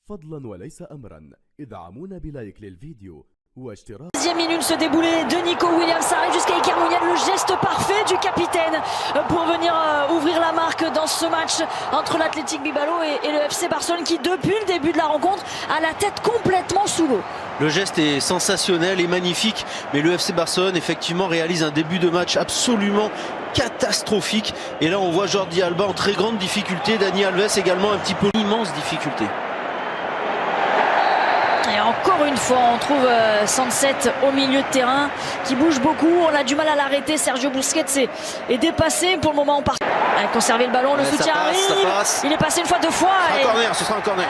فضلا وليس أمرا ادعمونا بلايك للفيديو واشتراك. Deuxième minute, ce déboulé de Nico Williams, ça arrive jusqu'à Iker Muniain, le geste parfait du capitaine pour venir ouvrir la marque dans ce match entre l'Athletic Bilbao et le FC Barcelone qui depuis le début de la rencontre a la tête complètement sous l'eau. Le geste est sensationnel et magnifique, mais le FC Barcelone effectivement réalise un début de match absolument catastrophique. Et là on voit Jordi Alba en très grande difficulté, Dani Alves également un petit peu immense difficulté. Et encore une fois, on trouve Sunset au milieu de terrain qui bouge beaucoup. On a du mal à l'arrêter. Sergio Busquets est dépassé. Pour le moment, on part. Conserver le ballon, le soutien arrive. Il est passé une fois, deux fois. Ce sera un corner.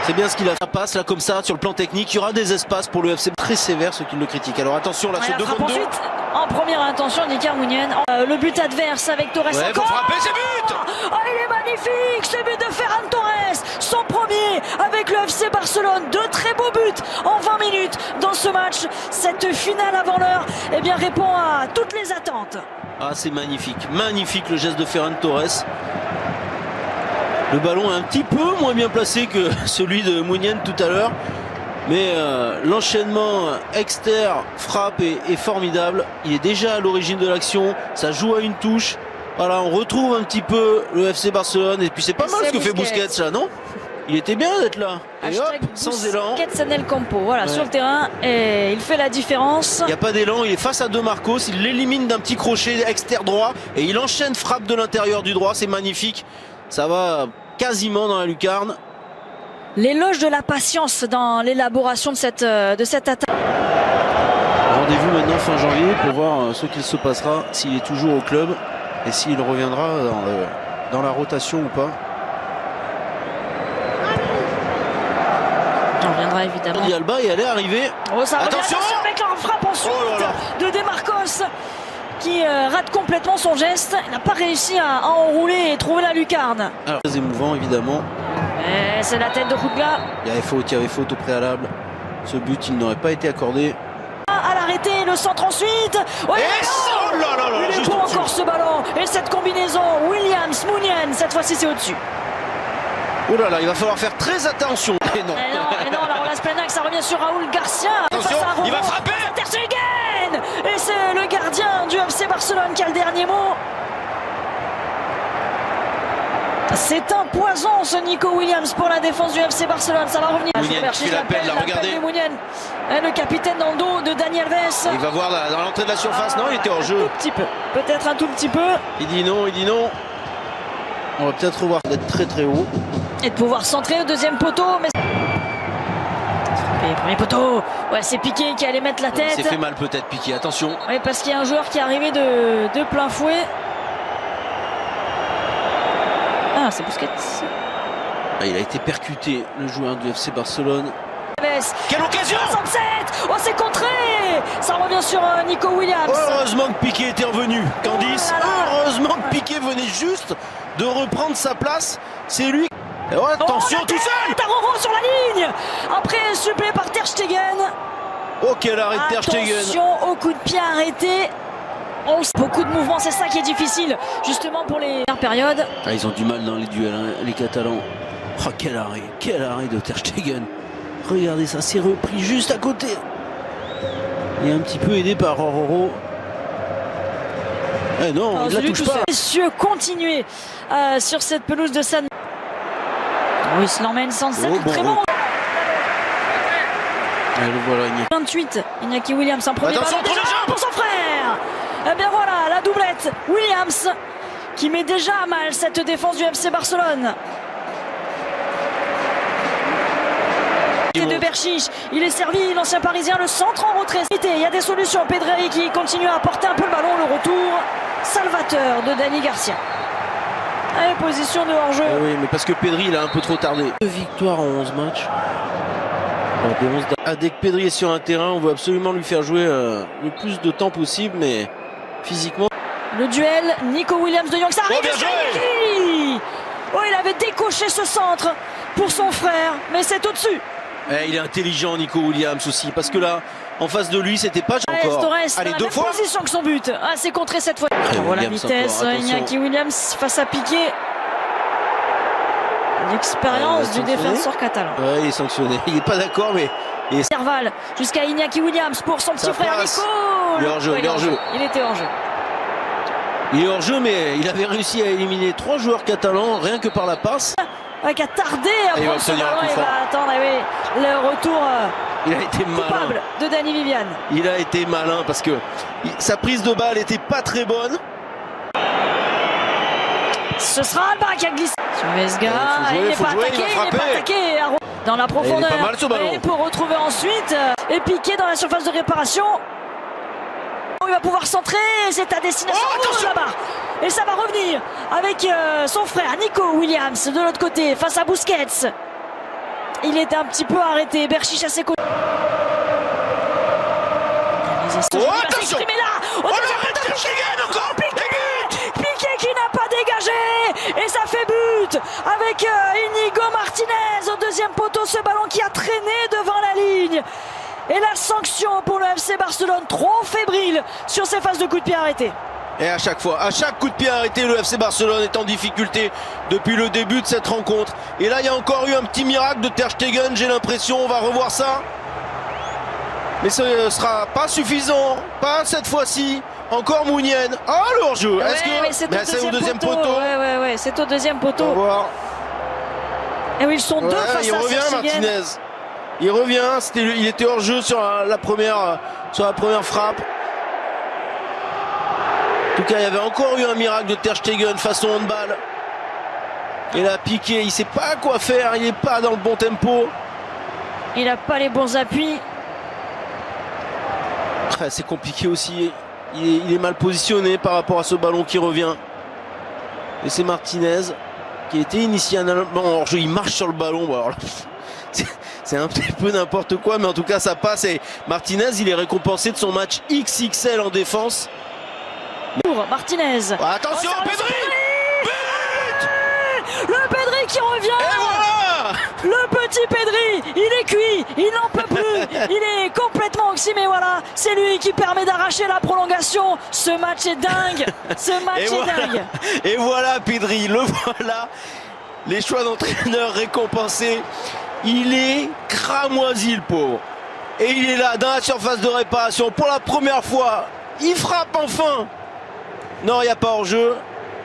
C'est bien ce qu'il a fait. Passe là comme ça sur le plan technique. Il y aura des espaces pour le FC. Très sévère ceux qui le critiquent. Alors attention là sur 2 contre 2. Ensuite, en première intention d'Iker Muniain. Le but adverse avec Torres. Ouais, faut frapper, c'est but. Oh, il est magnifique ce but de Ferran Torres. Son premier avec le FC Barcelone. 2 très beaux buts en 20 minutes dans ce match. Cette finale avant l'heure répond à toutes les attentes. Ah, c'est magnifique. Magnifique le geste de Ferran Torres. Le ballon est un petit peu moins bien placé que celui de Muniain tout à l'heure. Mais l'enchaînement frappe est formidable. Il est déjà à l'origine de l'action. Ça joue à une touche. Voilà, on retrouve un petit peu le FC Barcelone. Et puis c'est pas mal ce que fait Busquets là, non? Il était bien d'être là. Et hop, sans élan. Busquets El Campo, voilà, sur le terrain. Et il fait la différence. Il n'y a pas d'élan, il est face à De Marcos. Il l'élimine d'un petit crochet externe droit. Et il enchaîne frappe de l'intérieur du droit. C'est magnifique. Ça va quasiment dans la lucarne. L'éloge de la patience dans l'élaboration de cette attaque. Rendez-vous maintenant fin janvier pour voir ce qu'il se passera, s'il est toujours au club et s'il reviendra dans la rotation ou pas. On reviendra évidemment. Jordi Alba et elle est arrivée. Oh, ça attention avec la frappe ensuite de De Marcos qui rate complètement son geste. Il n'a pas réussi à enrouler et trouver la lucarne. Alors, très émouvant évidemment. C'est la tête de Rougla. Il y avait faute au préalable. Ce but, il n'aurait pas été accordé. À l'arrêter, le centre ensuite. Oh, il est beau encore ce ballon. Et cette combinaison, Williams, Muniain, cette fois-ci c'est au-dessus. Oh là là, il va falloir faire très attention. Et non, la relance pleine, ça revient sur Raúl Garcia. Attention, il va frapper. Ter Stegen. Et c'est le gardien du FC Barcelone qui a le dernier mot. C'est un poison ce Nico Williams pour la défense du FC Barcelone. Ça va revenir. Muniain qui fait l'appel, là, regardez. Le capitaine dans le dos de Dani Alves. Il va voir dans l'entrée de la surface. Non, il était hors jeu. Un tout petit peu. Peut-être un tout petit peu. Il dit non. On va peut-être revoir d'être très très haut. Et de pouvoir centrer au deuxième poteau. Mais... Premier poteau. Ouais, c'est Piqué qui allait mettre la tête. Il s'est fait mal peut-être Piqué, attention. Oui, parce qu'il y a un joueur qui est arrivé de plein fouet. Ah, c'est Busquets. Ah, il a été percuté, le joueur du FC Barcelone. Quelle occasion! 67. Oh, c'est contré! Ça revient sur Nico Williams. Heureusement que Piqué était revenu, Candice. Heureusement que Piqué venait juste de reprendre sa place. C'est lui. Oh, attention, tout seul! Taroro sur la ligne! Après, supplé par Ter Stegen. Oh, quel arrêt de Ter Stegen! Attention au coup de pied arrêté. Beaucoup de mouvements, c'est ça qui est difficile, justement pour les périodes. Ah, ils ont du mal dans les duels, hein, les Catalans. Oh, quel arrêt de Ter Stegen. Regardez ça, c'est repris juste à côté. Il est un petit peu aidé par Roro. Eh non, il la touche pas. Messieurs, continuez sur cette pelouse de San. Oui, il se l'emmène sans ça, très bon. Et le voilà, 28, Iñaki Williams, un premier attention, ballon pour son frère. Eh bien voilà, la doublette, Williams qui met déjà à mal cette défense du FC Barcelone. Et de Berchiche, il est servi, l'ancien parisien, le centre en retrait. Il y a des solutions, Pedreri qui continue à porter un peu le ballon, le retour salvateur de Dani Garcia. Allez, position de hors-jeu. Oui, mais parce que Pedri il a un peu trop tardé. 2 victoires en 11 matchs. Dès que Pedri est sur un terrain, on veut absolument lui faire jouer le plus de temps possible, mais physiquement. Le duel, Nico Williams de Jong, ça arrive. Bien joué. Oh, il avait décoché ce centre pour son frère, mais c'est au-dessus. Il est intelligent Nico Williams aussi, parce que là, en face de lui, c'était pas encore. Torres, allez, 2 fois. Position que son but. Ah, c'est contré cette fois. Voilà la vitesse, Iñaki Williams face à Piqué. l'expérience du défenseur catalan. Ouais, il est sanctionné. Il n'est pas d'accord, mais. Intervalle jusqu'à Iñaki Williams pour son petit frère passe. Nico. Il est hors jeu, il est hors jeu. Il était hors jeu. Il est hors jeu, mais il avait réussi à éliminer 3 joueurs catalans rien que par la passe. Qui a tardé à il va prendre ce obtenir un ballon. coup Il franc. va attendre le retour Il a été coupable malin. de Dani Viviane. Il a été malin parce que sa prise de balle n'était pas très bonne. Ce sera Alba qui a glissé. Sur Vesga, il il n'est faut pas jouer, attaqué, il va il n'est pas frapper. attaqué. Dans la profondeur. Il est pas mal, ce ballon. Et pour retrouver ensuite et piquer dans la surface de réparation. Il va pouvoir centrer, c'est à destination là-bas. Et ça va revenir avec son frère Nico Williams de l'autre côté face à Busquets. Il était un petit peu arrêté. Berchiche à ses côtés. Attention! Mais là, Piqué qui n'a pas dégagé et ça fait but avec Inigo Martinez au deuxième poteau, ce ballon qui a traîné devant la ligne. Et la sanction pour le FC Barcelone, trop fébrile sur ses phases de coup de pied arrêtés. Et à chaque fois, à chaque coup de pied arrêté, le FC Barcelone est en difficulté depuis le début de cette rencontre. Et là, il y a encore eu un petit miracle de Ter Stegen, j'ai l'impression, on va revoir ça. Mais ce ne sera pas suffisant, pas cette fois-ci. Encore Mounienne. Ah, le hors-jeu. Ouais, Est-ce que c'est au deuxième poteau? Ouais, c'est au deuxième poteau. On va voir. Et oui, ils sont deux face il à revient, Ter Stegen. Martinez. Il revient. Il était hors jeu sur la première frappe. En tout cas, il y avait encore eu un miracle de Ter Stegen façon handball. Et là, Piqué, il sait pas quoi faire. Il n'est pas dans le bon tempo. Il n'a pas les bons appuis. C'est compliqué aussi. Il est mal positionné par rapport à ce ballon qui revient. Et c'est Martinez qui était initialement hors jeu. Il marche sur le ballon. Bon, alors là, c'est un petit peu n'importe quoi, mais en tout cas ça passe. Et Martinez, il est récompensé de son match XXL en défense. Pour Martinez. Attention, Pedri! Le Pedri qui revient. Et voilà! Le petit Pedri, il est cuit, il n'en peut plus, il est complètement oxymé, voilà, c'est lui qui permet d'arracher la prolongation. Ce match est dingue, dingue. Et voilà Pedri, le voilà, les choix d'entraîneur récompensés. Il est cramoisi le pauvre. Et il est là dans la surface de réparation pour la première fois. Il frappe enfin. Non, il n'y a pas hors-jeu.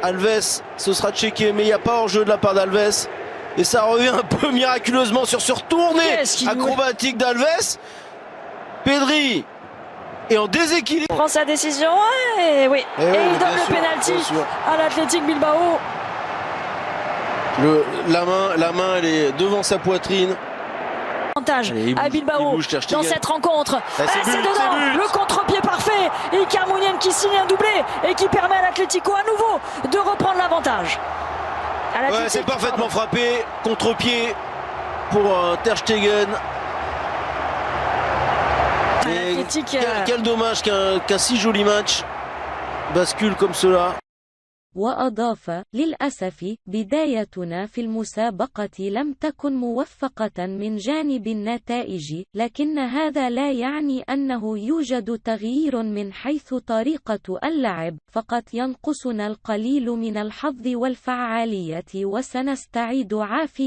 Alves, ce sera checké, mais il n'y a pas hors-jeu de la part d'Alves. Et ça revient un peu miraculeusement sur ce retourné acrobatique d'Alves. Pedri est en déséquilibre. Il prend sa décision, et il donne le pénalty à l'Athletic Bilbao. La main, elle est devant sa poitrine. Avantage à Bilbao dans cette rencontre. C'est dedans, le contre-pied parfait. Et Iker Muniain qui signe un doublé et qui permet à l'Atlético à nouveau de reprendre l'avantage. Ouais, c'est parfaitement frappé. Contre-pied pour Ter Stegen. Quel dommage qu'un si joli match bascule comme cela. وأضاف: للأسف بدايتنا في المسابقة لم تكن موفقة من جانب النتائج، لكن هذا لا يعني أنه يوجد تغيير من حيث طريقة اللعب، فقط ينقصنا القليل من الحظ والفعالية وسنستعيد عافية